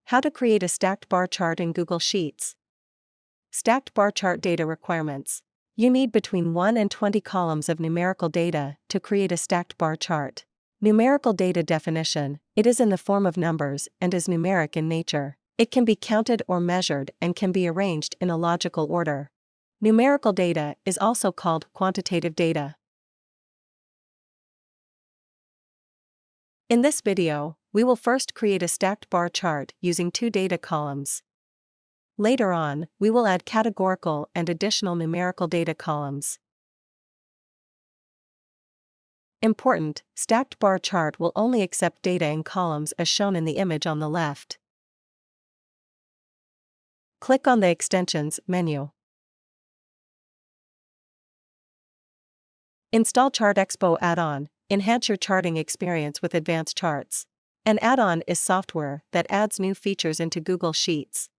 How to create a stacked bar chart in Google Sheets. Stacked bar chart data requirements. You need between 1 and 20 columns of numerical data to create a stacked bar chart. Numerical data definition: it is in the form of numbers and is numeric in nature. It can be counted or measured and can be arranged in a logical order. Numerical data is also called quantitative data. In this video, we will first create a stacked bar chart using 2 data columns. Later on, we will add categorical and additional numerical data columns. Important: stacked bar chart will only accept data in columns as shown in the image on the left. Click on the Extensions menu. Install ChartExpo add-on. Enhance your charting experience with advanced charts. An add-on is software that adds new features into Google Sheets.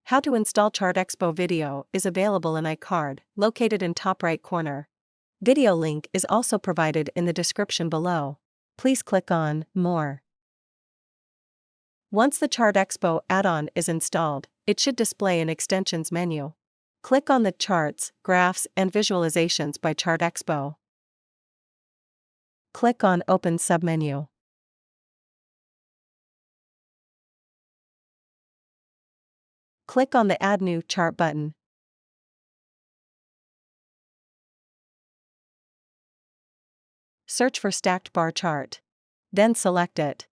How to install ChartExpo video is available in iCard, located in top right corner. Video link is also provided in the description below. Please click on More. Once the ChartExpo add-on is installed, it should display an Extensions menu. Click on the Charts, Graphs and Visualizations by ChartExpo. Click on Open submenu. Click on the Add New Chart button. Search for stacked bar chart. Then select it.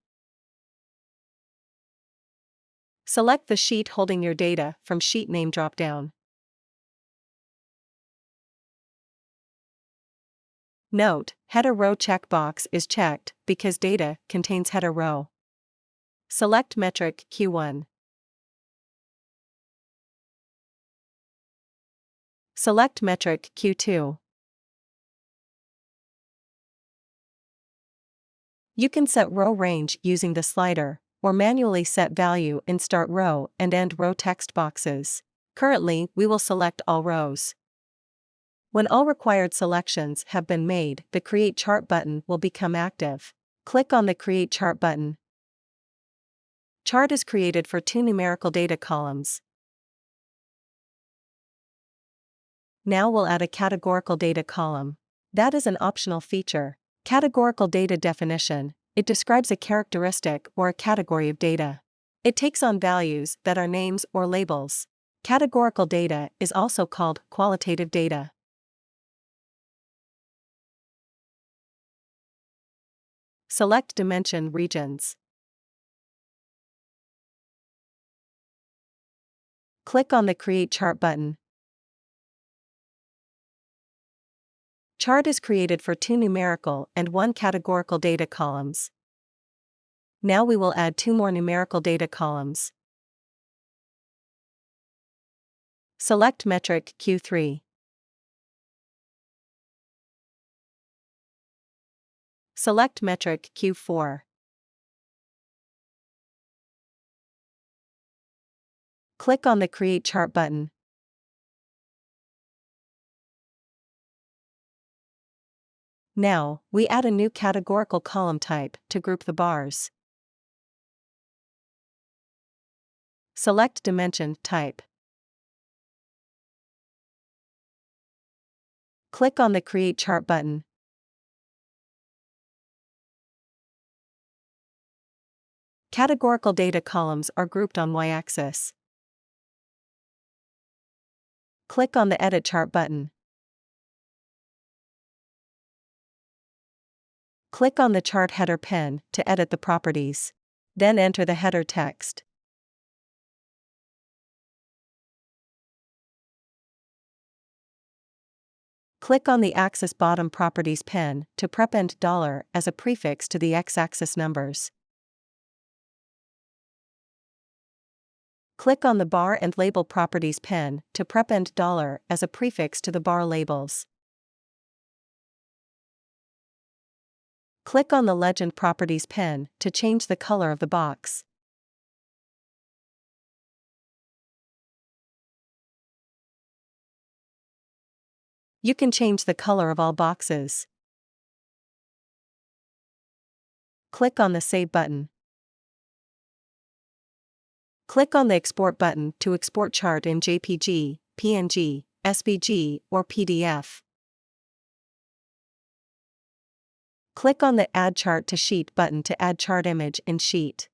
Select the sheet holding your data from Sheet Name dropdown. Note: Header Row checkbox is checked because data contains header row. Select metric Q1. Select metric Q2. You can set row range using the slider, or manually set value in Start Row and End Row text boxes. Currently, we will select all rows. When all required selections have been made, the Create Chart button will become active. Click on the Create Chart button. Chart is created for 2 numerical data columns. Now we'll add a categorical data column. That is an optional feature. Categorical data definition: it describes a characteristic or a category of data. It takes on values that are names or labels. Categorical data is also called qualitative data. Select Dimension Regions. Click on the Create Chart button. Chart is created for 2 numerical and 1 categorical data columns. Now we will add 2 more numerical data columns. Select metric Q3. Select metric Q4. Click on the Create Chart button. Now, we add a new categorical column type to group the bars. Select Dimension Type. Click on the Create Chart button. Categorical data columns are grouped on y-axis. Click on the Edit Chart button. Click on the chart header pen to edit the properties. Then enter the header text. Click on the Axis Bottom Properties pen to prepend $ as a prefix to the x-axis numbers. Click on the Bar and Label Properties pen to prepend $ as a prefix to the bar labels. Click on the Legend Properties pen to change the color of the box. You can change the color of all boxes. Click on the Save button. Click on the Export button to export chart in JPG, PNG, SVG, or PDF. Click on the Add Chart to Sheet button to add chart image in Sheet.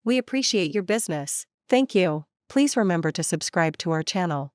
We appreciate your business. Thank you. Please remember to subscribe to our channel.